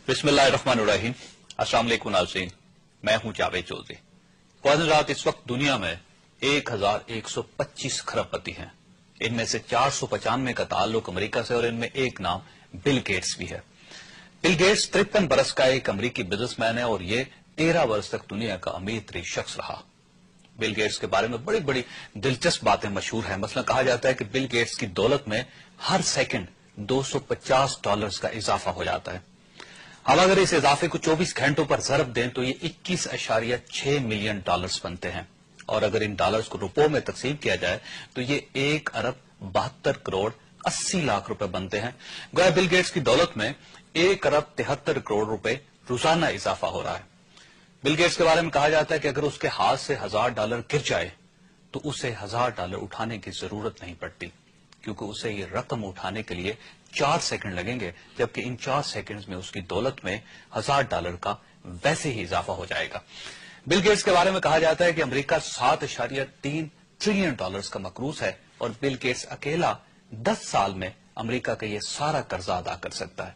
बिस्मिल्लाहिर्रहमानिर्रहीम। अस्सलाम वालेकुम नाज़रीन, मैं हूं जावेद चौधरी। ख्वाजरात, इस वक्त दुनिया में 1125 खरबपति हैं। इनमें से 495 का ताल्लुक अमेरिका से और इनमें एक नाम बिल गेट्स भी है। बिल गेट्स 53 बरस का एक अमेरिकी बिजनेसमैन है और ये 13 वर्ष तक दुनिया का अमीर तरीन शख्स रहा। बिल गेट्स के बारे में बड़ी बड़ी दिलचस्प बातें मशहूर हैं। मसलन कहा जाता है कि बिल गेट्स की दौलत में हर सेकंड $250 का इजाफा हो जाता है। हम अगर इस इजाफे को 24 घंटों पर ज़रब दें तो ये 21.6 मिलियन डॉलर्स बनते हैं और अगर इन डॉलर्स को रुपयों में तकसीम किया जाए तो ये 1 अरब 72 करोड़ 80 लाख रुपए बनते हैं। गोया बिल गेट्स की दौलत में 1 अरब 73 करोड़ रुपए रोजाना इजाफा हो रहा है। बिल गेट्स के बारे में कहा जाता है कि अगर उसके हाथ से $1000 गिर जाए तो उसे $1000 उठाने की जरूरत नहीं पड़ती, क्योंकि उसे ये रकम उठाने के लिए 4 सेकंड लगेंगे, जबकि इन 4 सेकंड्स में उसकी दौलत में $1000 का वैसे ही इजाफा हो जाएगा। बिल गेट्स के बारे में कहा जाता है कि अमेरिका $7.3 ट्रिलियन का मकरूज है और बिल गेट्स अकेला 10 साल में अमेरिका का ये सारा कर्जा अदा कर सकता है।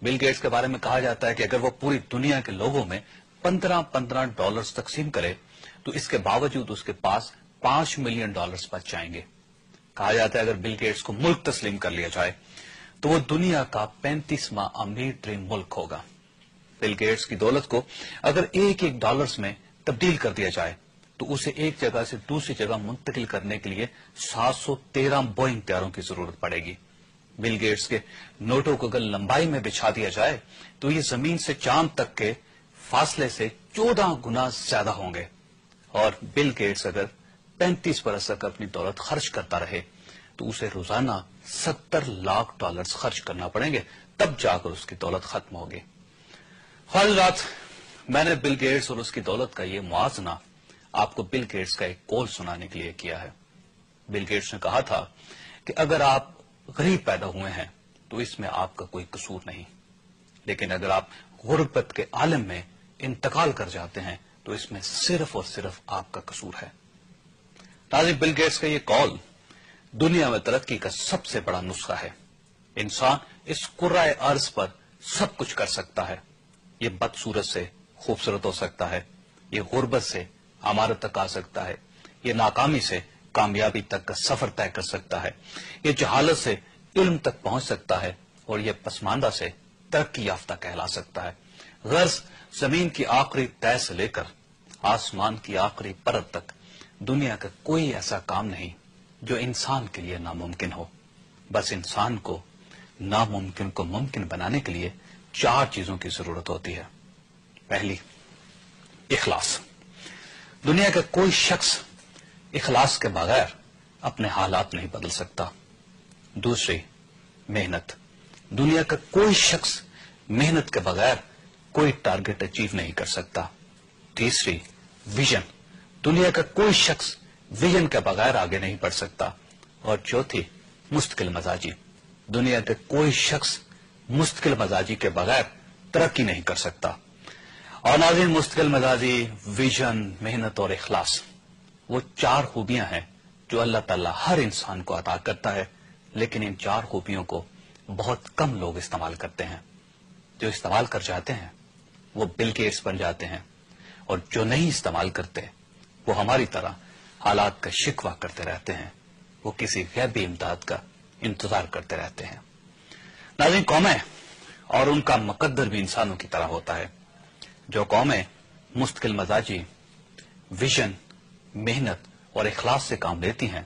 बिल गेट्स के बारे में कहा जाता है कि अगर वो पूरी दुनिया के लोगों में $15 तकसीम करे तो इसके बावजूद उसके पास $5 मिलियन बच जाएंगे। कहा जाता है अगर बिल गेट्स को मुल्क तस्लीम कर लिया जाए तो वो दुनिया का 35वां अमीर तरीन मुल्क होगा। बिल गेट्स की दौलत को अगर एक डॉलर्स में तब्दील कर दिया जाए तो उसे एक जगह से दूसरी जगह मुंतकिल करने के लिए 713 बोइंग तैयारों की जरूरत पड़ेगी। बिल गेट्स के नोटों को अगर लंबाई में बिछा दिया जाए तो ये जमीन से चांद तक के फासले से 14 गुना ज्यादा होंगे और बिल गेट्स अगर 35 बरस तक अपनी दौलत खर्च करता रहे तो उसे रोजाना $70 लाख खर्च करना पड़ेंगे, तब जाकर उसकी दौलत खत्म होगी। ख्वाजरात, मैंने बिल गेट्स और उसकी दौलत का ये मुआजना आपको बिल गेट्स का एक कौल सुनाने के लिए किया है। बिल गेट्स ने कहा था कि अगर आप गरीब पैदा हुए हैं तो इसमें आपका कोई कसूर नहीं, लेकिन अगर आप गुर्बत के आलम में इंतकाल कर जाते हैं तो इसमें सिर्फ और सिर्फ आपका कसूर है। नाज़रीन, बिल गेट्स का ये कौल दुनिया में तरक्की का सबसे बड़ा नुस्खा है। इंसान इस कुर्राए अर्ज पर सब कुछ कर सकता है। ये बदसूरत से खूबसूरत हो सकता है, ये गुर्बत से अमारत तक आ सकता है, ये नाकामी से कामयाबी तक का सफर तय कर सकता है, ये जहालत से इल्म तक पहुंच सकता है और ये पसमानदा से तरक्की याफ्ता कहला सकता है। गर्ज जमीन की आखिरी तय से लेकर आसमान की आखिरी परत तक दुनिया का कोई ऐसा काम नहीं जो इंसान के लिए नामुमकिन हो। बस इंसान को नामुमकिन को मुमकिन बनाने के लिए 4 चीजों की जरूरत होती है। पहली, इखलास। दुनिया का कोई शख्स इखलास के बगैर अपने हालात नहीं बदल सकता। दूसरी, मेहनत। दुनिया का कोई शख्स मेहनत के बगैर कोई टारगेट अचीव नहीं कर सकता। तीसरी, विजन। दुनिया का कोई शख्स विजन के बगैर आगे नहीं बढ़ सकता। और चौथी, मुस्तकिल मजाजी। दुनिया के कोई शख्स मुस्तकिल मजाजी के बगैर तरक्की नहीं कर सकता। और नाज़रीन, मुस्तकिल मजाजी, विजन, मेहनत और इखलास वो 4 खूबियां हैं जो अल्लाह ताला हर इंसान को अता करता है, लेकिन इन 4 खूबियों को बहुत कम लोग इस्तेमाल करते हैं। जो इस्तेमाल कर जाते हैं वो बिल गेट्स बन जाते हैं और जो नहीं इस्तेमाल करते वो हमारी तरह हालात का शिकवा करते रहते हैं, वो किसी गैबी इमदाद का इंतजार करते रहते हैं। नाज़रीन, कौमें और उनका मुकद्दर भी इंसानों की तरह होता है। जो कौमें मुस्तकिल मजाजी, विजन, मेहनत और इखलास से काम लेती हैं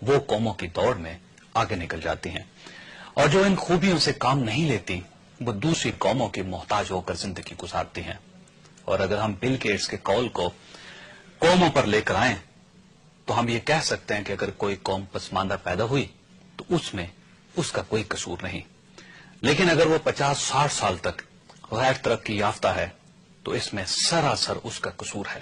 वो कौमों की दौड़ में आगे निकल जाती हैं, और जो इन खूबियों से काम नहीं लेती वो दूसरी कौमों की मोहताज होकर जिंदगी गुजारती हैं। और अगर हम बिल गेट्स के कौल को कौमों पर लेकर आए तो हम ये कह सकते हैं कि अगर कोई कौम पसमानदा पैदा हुई तो उसमें उसका कोई कसूर नहीं, लेकिन अगर वो 50-60 साल तक गैर तरक्की याफ्ता है तो इसमें सरासर उसका कसूर है।